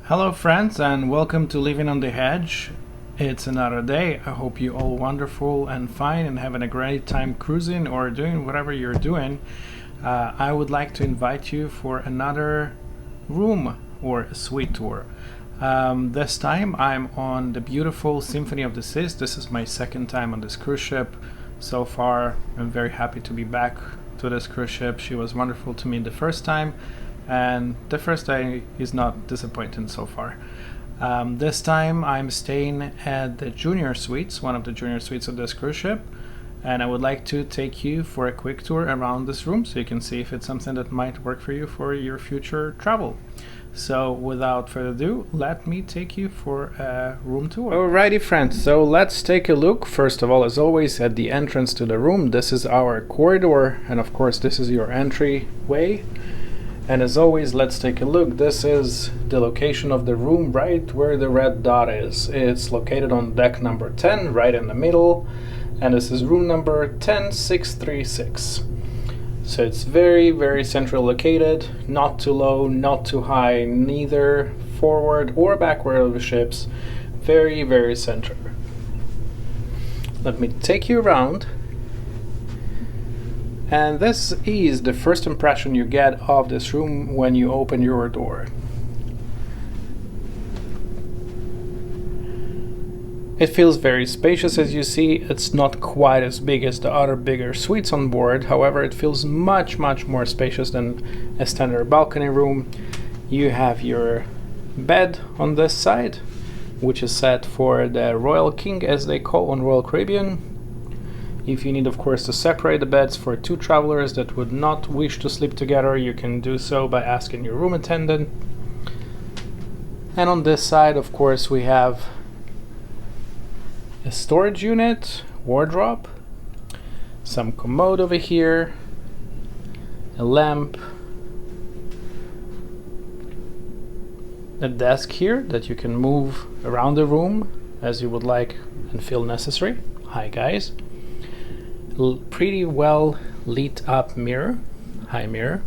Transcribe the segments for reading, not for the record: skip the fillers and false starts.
Hello, friends, and welcome to Living on the Edge. It's another day. I hope you all wonderful and fine and having a great time cruising or doing whatever you're doing. I would like to invite you for another room or suite tour. This time I'm on the beautiful Symphony of the Seas. This is my second time on this cruise ship. So far, I'm very happy to be back to this cruise ship. She was wonderful to me the first time, and the first day is not disappointing so far. This time I'm staying at the junior suites, one of the junior suites of this cruise ship, and I would like to take you for a quick tour around this room so you can see if it's something that might work for you for your future travel. So without further ado, let me take you for a room tour. Alrighty, friends, so let's take a look. First of all, as always, at the entrance to the room. This is our corridor, and of course this is your entryway. And as always, let's take a look. This is the location of the room right where the red dot is. It's located on deck number 10, right in the middle, and this is room number 10636. So it's very, very central located, not too low, not too high, neither forward or backward of the ships. Very, very central. Let me take you around. And this is the first impression you get of this room when you open your door. It feels very spacious, as you see. It's not quite as big as the other bigger suites on board. However, it feels much more spacious than a standard balcony room. You have your bed on this side, which is set for the Royal King, as they call on Royal Caribbean. If you need, of course, to separate the beds for two travelers that would not wish to sleep together, you can do so by asking your room attendant. And on this side, of course, we have a storage unit, wardrobe, some commode over here, a lamp, a desk here that you can move around the room as you would like and feel necessary. Hi, guys. Pretty well lit up mirror. Hi, mirror.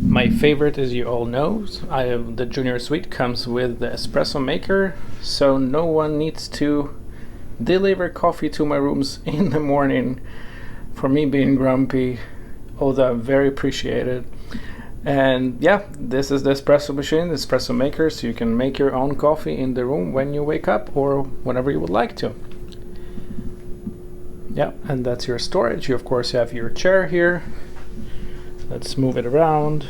My favorite, as you all know, the junior suite comes with the espresso maker, so no one needs to deliver coffee to my rooms in the morning for me being grumpy, although I'm very appreciated. And yeah, this is the espresso machine, the espresso maker, so you can make your own coffee in the room when you wake up or whenever you would like to. Yeah, and that's your storage. You of course have your chair here. Let's move it around.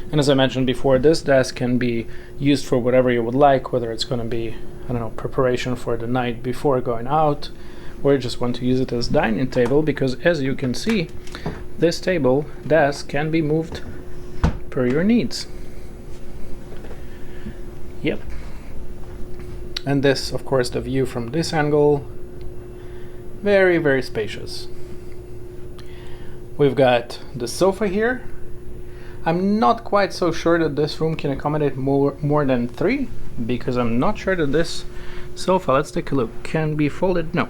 And as I mentioned before, this desk can be used for whatever you would like, whether it's going to be, I don't know, preparation for the night before going out, or you just want to use it as dining table, because as you can see, this desk can be moved per your needs. Yep. And this, of course, the view from this angle. Very, very spacious. We've got the sofa here. I'm not quite so sure that this room can accommodate more than 3, because I'm not sure that this sofa, let's take a look, can be folded. No,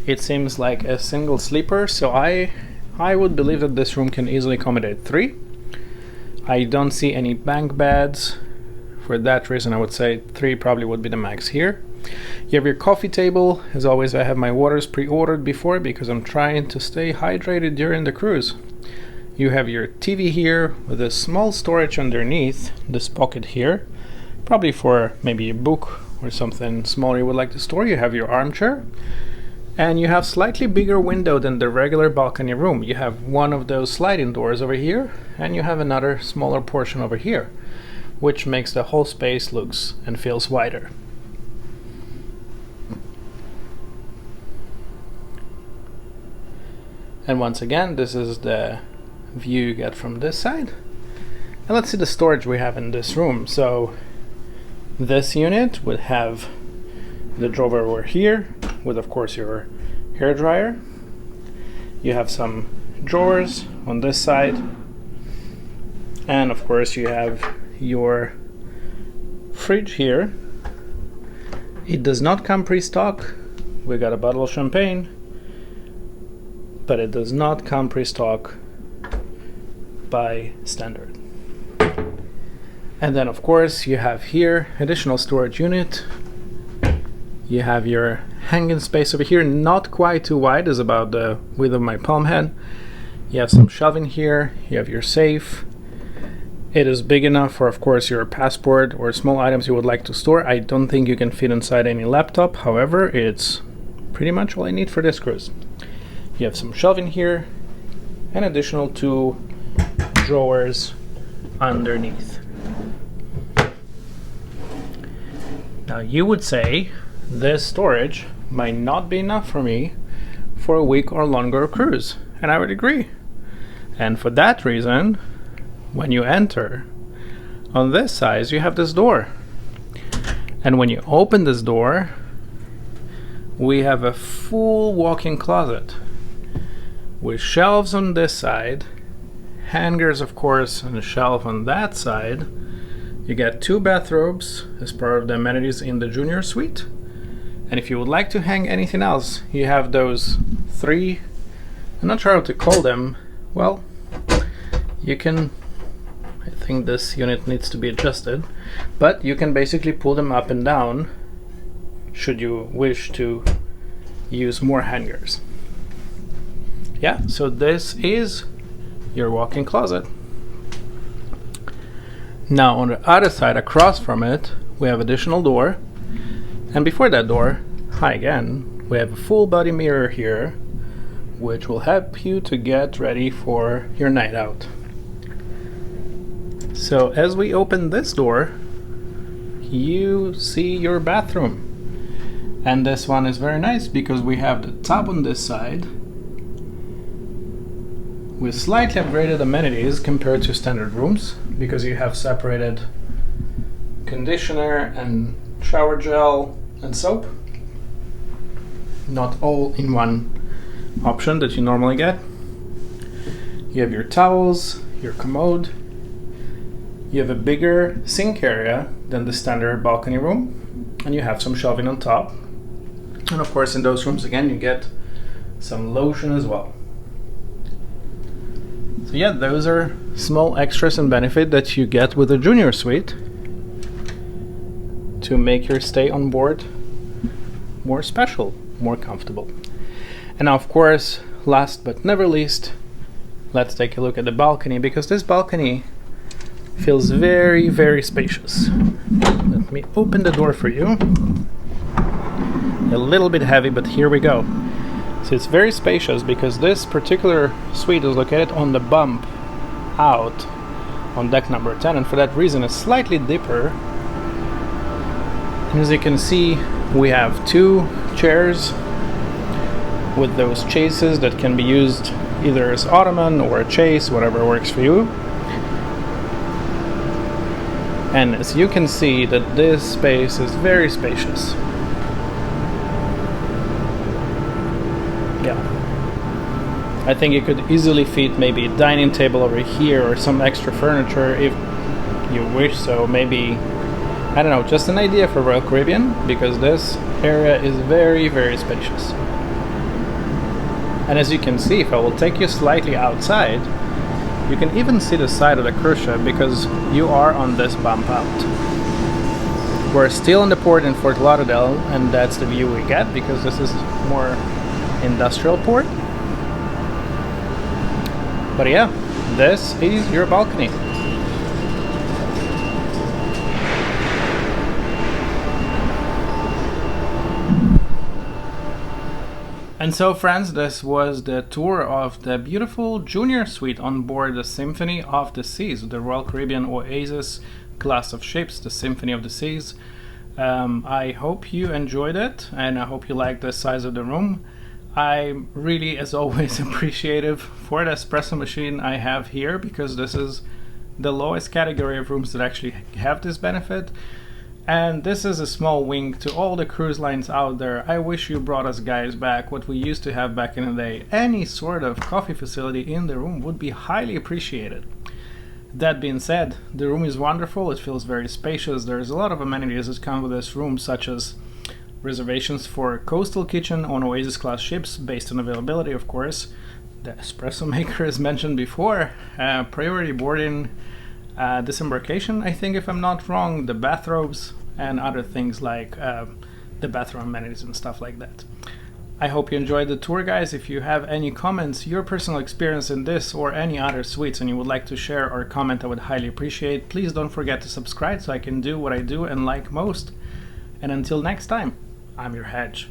it seems like a single sleeper, so I would believe that this room can easily accommodate 3. I don't see any bunk beds. For that reason, I would say 3 probably would be the max here. You have your coffee table. As always, I have my waters pre-ordered before because I'm trying to stay hydrated during the cruise. You have your TV here with a small storage underneath this pocket here, probably for maybe a book or something smaller you would like to store. You have your armchair, and you have slightly bigger window than the regular balcony room. You have one of those sliding doors over here, and you have another smaller portion over here, which makes the whole space looks and feels wider. And once again, this is the view you get from this side. And let's see the storage we have in this room. So this unit would have the drawer over here with, of course, your hair dryer. You have some drawers on this side. And of course, you have your fridge here. It does not come pre-stock. We got a bottle of champagne, but it does not come pre-stock by standard. And then of course you have here additional storage unit. You have your hanging space over here, not quite too wide, is about the width of my palm head. You have some shelving here, you have your safe. It is big enough for, of course, your passport or small items you would like to store. I don't think you can fit inside any laptop, however, it's pretty much all I need for this cruise. You have some shelving here, and additional 2 drawers underneath. Now you would say this storage might not be enough for me for a week or longer cruise, and I would agree. And for that reason, when you enter, on this side you have this door. And when you open this door, we have a full walk-in closet with shelves on this side, hangers of course on the shelf on that side. You get 2 bathrobes as part of the amenities in the junior suite. And if you would like to hang anything else, you have those 3, I'm not sure how to call them, well, you can, I think this unit needs to be adjusted, but you can basically pull them up and down should you wish to use more hangers. Yeah, so this is your walk-in closet. Now on the other side, across from it, we have additional door, and before that door, hi again, we have a full body mirror here, which will help you to get ready for your night out. So as we open this door, you see your bathroom, and this one is very nice because we have the tub on this side with slightly upgraded amenities compared to standard rooms, because you have separated conditioner and shower gel and soap, not all in one option that you normally get. You have your towels, your commode, you have a bigger sink area than the standard balcony room, and you have some shelving on top. And of course in those rooms again you get some lotion as well. So yeah, those are small extras and benefit that you get with a junior suite to make your stay on board more special, more comfortable. And now of course, last but never least, let's take a look at the balcony, because this balcony feels very, very spacious. Let me open the door for you. A little bit heavy, but here we go. So it's very spacious because this particular suite is located on the bump out on deck number 10, and for that reason it's slightly deeper. And as you can see, we have 2 chairs with those chases that can be used either as ottoman or a chase, whatever works for you. And as you can see, that this space is very spacious. Yeah, I think you could easily fit maybe a dining table over here or some extra furniture if you wish so. Maybe, I don't know, just an idea for Royal Caribbean, because this area is very, very spacious. And as you can see, if I will take you slightly outside, you can even see the side of the cruise ship because you are on this bump out. We're still in the port in Fort Lauderdale, and that's the view we get because this is more industrial port. But yeah, this is your balcony. And so friends, this was the tour of the beautiful junior suite on board the Symphony of the Seas, the Royal Caribbean Oasis class of ships, the Symphony of the Seas. I hope you enjoyed it, and I hope you liked the size of the room. I'm really, as always, appreciative for the espresso machine I have here, because this is the lowest category of rooms that actually have this benefit. And this is a small wink to all the cruise lines out there. I wish you brought us guys back what we used to have back in the day. Any sort of coffee facility in the room would be highly appreciated. That being said, the room is wonderful. It feels very spacious. There's a lot of amenities that come with this room, such as reservations for a coastal kitchen on Oasis class ships based on availability, of course. The espresso maker, as mentioned before, priority boarding, disembarkation, I think, if I'm not wrong, the bathrobes, and other things like the bathroom amenities and stuff like that. I hope you enjoyed the tour, guys. If you have any comments, your personal experience in this or any other suites, and you would like to share or comment, I would highly appreciate. Please don't forget to subscribe so I can do what I do and like most. And until next time, I'm your Hedge.